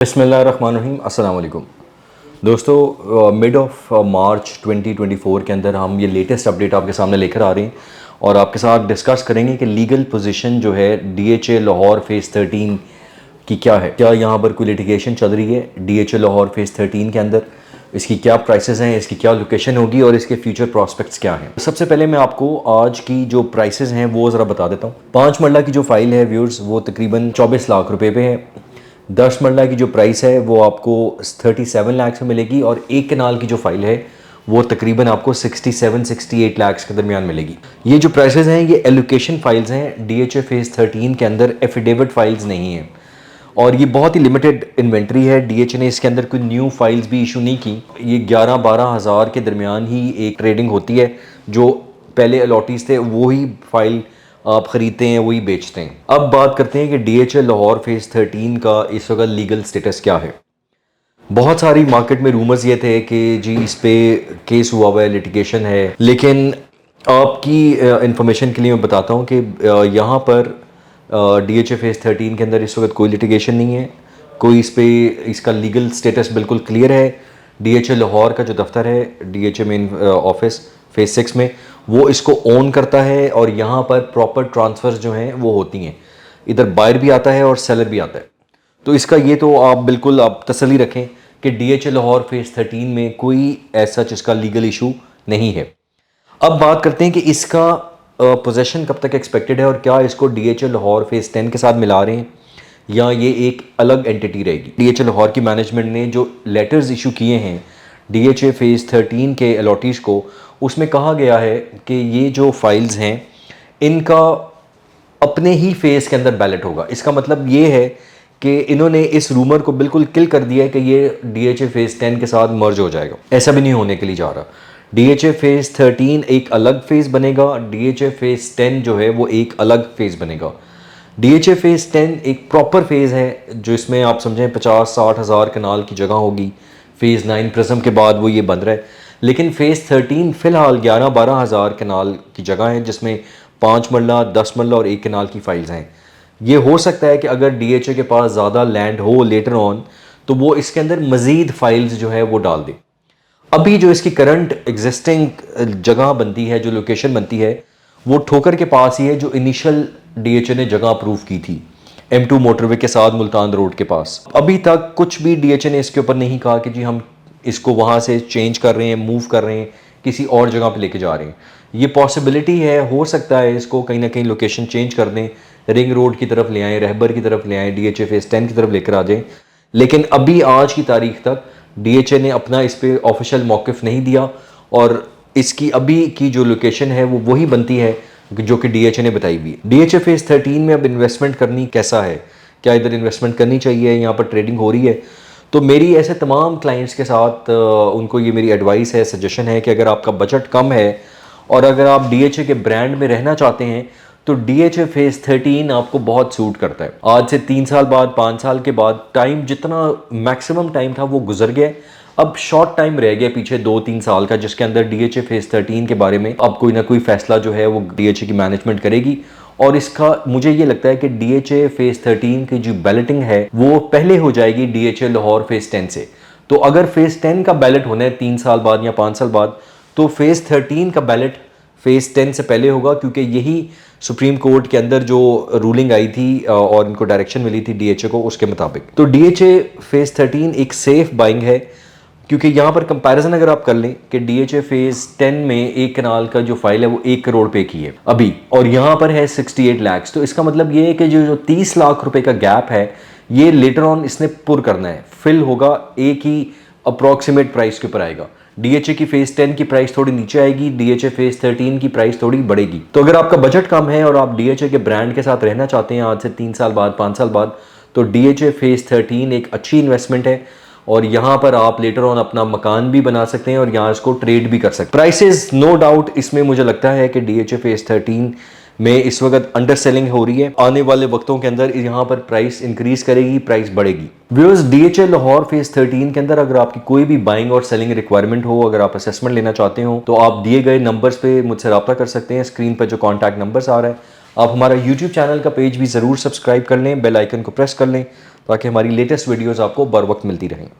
बिस्मिल्लाहिर्रहमानिर्रहीम, अस्सलाम वालेकुम दोस्तों। मिड ऑफ मार्च 2024 के अंदर हम ये लेटेस्ट अपडेट आपके सामने लेकर आ रहे हैं और आपके साथ डिस्कस करेंगे कि लीगल पोजीशन जो है डीएचए लाहौर फेज़ 13 की क्या है। क्या यहाँ पर कोई लिटिगेशन चल रही है डीएचए लाहौर फेज़ 13 के अंदर, इसकी क्या प्राइसेस हैं, इसकी क्या लोकेशन होगी और इसके फ्यूचर प्रॉस्पेक्ट्स क्या हैं। सबसे पहले मैं आपको आज की जो प्राइसेस हैं वो ज़रा बता देता हूँ। 5 मरला की जो फाइल है व्यूअर्स, वो तकरीबन 24 लाख रुपए पे है। 10 मरला की जो प्राइस है वो आपको 37 लाख में मिलेगी और एक कनाल की जो फाइल है वो तकरीबन आपको 67-68 लाख के दरमियान मिलेगी। ये जो प्राइसेस हैं ये एलोकेशन फाइल्स हैं, डीएचए फेज़ 13 के अंदर एफिडेविट फाइल्स नहीं हैं और ये बहुत ही लिमिटेड इन्वेंट्री है। डीएचए ने इसके अंदर कोई न्यू फाइल्स भी इशू नहीं की। ये 11-12 हज़ार के दरमियान ही एक ट्रेडिंग होती है। जो पहले अलॉटीज़ थे वही फाइल आप ख़रीदते हैं, वही बेचते हैं। अब बात करते हैं कि डीएचए लाहौर फेज़ 13 का इस वक्त लीगल स्टेटस क्या है। बहुत सारी मार्केट में रूमर्स ये थे कि जी इस पे केस हुआ हुआ है, लिटिगेशन है, लेकिन आपकी इंफॉर्मेशन के लिए मैं बताता हूँ कि यहाँ पर डीएचए फेज़ 13 के अंदर इस वक्त कोई लिटिगेशन नहीं है। कोई इस पे इसका लीगल स्टेटस बिल्कुल क्लियर है। डीएचए लाहौर का जो दफ्तर है डीएचए मेन ऑफिस फेज़ 6 में, वो इसको ओन करता है और यहाँ पर प्रॉपर ट्रांसफ़र्स जो हैं वो होती हैं। इधर बायर भी आता है और सेलर भी आता है। तो इसका ये तो आप बिल्कुल आप तसल्ली रखें कि डीएचए लाहौर फेज़ 13 में कोई ऐसा इसका लीगल इशू नहीं है। अब बात करते हैं कि इसका पोजेशन कब तक एक्सपेक्टेड है और क्या इसको डीएचए लाहौर फेज़ 10 के साथ मिला रहे हैं या ये एक अलग एंटिटी रहेगी। डीएचए लाहौर की मैनेजमेंट ने जो लेटर्स इशू किए हैं डीएचए फेज़ 13 के अलॉटीज़ को, उसमें कहा गया है कि ये जो फाइल्स हैं इनका अपने ही फेज़ के अंदर बैलेट होगा। इसका मतलब ये है कि इन्होंने इस रूमर को बिल्कुल किल कर दिया है कि ये डीएचए फेज़ 10 के साथ मर्ज हो जाएगा। ऐसा भी नहीं होने के लिए जा रहा। डीएचए फेज़ 13 एक अलग फेज़ बनेगा, डीएचए फेज़ 10 जो है वो एक अलग फेज़ बनेगा। डीएचए फेज़ 10 एक प्रॉपर फेज़ है जो इसमें आप समझें 50-60 हज़ार कनाल की जगह होगी। फेज़ 9 प्रिज्म के बाद वो ये बन रहा है, लेकिन फेज़ 13 फ़िलहाल 11-12 हज़ार कनाल की जगह है जिसमें 5 मरला, 10 मरला और 1 कनाल की फाइल्स हैं। ये हो सकता है कि अगर डीएचए के पास ज़्यादा लैंड हो लेटर ऑन तो वो इसके अंदर मज़ीद फाइल्स जो है वो डाल दे। अभी जो इसकी करंट एग्जिस्टिंग जगह बनती है, जो लोकेशन बनती है, वो ठोकर के पास ही है जो इनिशियल डीएचए ने जगह अप्रूव की थी, M2 मोटरवे के साथ मुल्तान रोड के पास। अभी तक कुछ भी डीएचए ने इसके ऊपर नहीं कहा कि जी हम इसको वहाँ से चेंज कर रहे हैं, मूव कर रहे हैं, किसी और जगह पे लेके जा रहे हैं। ये पॉसिबिलिटी है, हो सकता है इसको कहीं ना कहीं लोकेशन चेंज कर दें, रिंग रोड की तरफ ले आएँ, रहबर की तरफ ले आएँ, डीएचए फेज़ 10 की तरफ लेकर आ जाएँ। लेकिन अभी आज की तारीख तक डीएचए ने अपना इस पर ऑफिशियल मौक़िफ़ नहीं दिया और इसकी अभी की जो लोकेशन है वो वही बनती है जो कि डीएचए ने बताई हुई है। डीएचए फेज़ 13 में अब इन्वेस्टमेंट करनी कैसा है, क्या इधर इन्वेस्टमेंट करनी चाहिए, यहाँ पर ट्रेडिंग हो रही है। तो मेरी ऐसे तमाम क्लाइंट्स के साथ उनको ये मेरी एडवाइस है, सजेशन है कि अगर आपका बजट कम है और अगर आप डीएचए के ब्रांड में रहना चाहते हैं तो डीएचए फेज़ 13 आपको बहुत सूट करता है। आज से 3 साल बाद, 5 साल के बाद टाइम जितना मैक्सिमम टाइम था वो गुजर गया। अब शॉर्ट टाइम रह गया पीछे 2-3 साल का, जिसके अंदर डीएचए फेज़ 13 के बारे में अब कोई ना कोई फैसला जो है वो डीएचए की मैनेजमेंट करेगी। और इसका मुझे ये लगता है कि डीएचए फेज़ 13 की जो बैलेटिंग है वो पहले हो जाएगी डीएचए लाहौर फेज़ 10 से। तो अगर फेज़ 10 का बैलेट होना है 3 साल बाद या 5 साल बाद, तो फेज़ 13 का बैलेट फेज़ 10 से पहले होगा, क्योंकि यही सुप्रीम कोर्ट के अंदर जो रूलिंग आई थी और इनको डायरेक्शन मिली थी डीएचए को, उसके मुताबिक। तो डीएचए फेज़ 13 एक सेफ बाइंग है, क्योंकि यहाँ पर कंपैरिजन अगर आप कर लें कि डीएचए फेज़ 10 में 1 कनाल का जो फाइल है वो 1 करोड़ पे की है अभी, और यहाँ पर है 68 लाख। तो इसका मतलब ये है कि जो 30 लाख रुपए का गैप है ये लेटर ऑन इसने पुर करना है, फिल होगा, एक ही अप्रॉक्सीमेट प्राइस के ऊपर आएगा। डीएचए की फेज़ 10 की प्राइस थोड़ी नीचे आएगी, डीएचए फेज़ 13 की प्राइस थोड़ी बढ़ेगी। तो अगर आपका बजट कम है और आप डीएचए के ब्रांड के साथ रहना चाहते हैं आज से 3 साल बाद, 5 साल बाद, तो डीएचए फेज़ 13 एक अच्छी इन्वेस्टमेंट है और यहाँ पर आप लेटर ऑन अपना मकान भी बना सकते हैं और यहाँ इसको ट्रेड भी कर सकते हैं। प्राइसेस नो डाउट इसमें मुझे लगता है कि डीएचए फेज़ 13 में इस वक्त अंडर सेलिंग हो रही है। आने वाले वक्तों के अंदर यहाँ पर प्राइस इंक्रीज करेगी, प्राइस बढ़ेगी। व्यूअर्स, डीएचए लाहौर फेज़ 13 के अंदर अगर आपकी कोई भी बाइंग और सेलिंग रिक्वायरमेंट हो, अगर आप असेसमेंट लेना चाहते हो, तो आप दिए गए नंबर्स पे मुझसे रब्ता कर सकते हैं। स्क्रीन पर जो कॉन्टैक्ट नंबर्स आ रहा है, आप हमारा यूट्यूब चैनल का पेज भी ज़रूर सब्सक्राइब कर लें, बेल आइकन को प्रेस कर लें ताकि हमारी लेटेस्ट वीडियोज़ आपको बर वक्त मिलती रहें।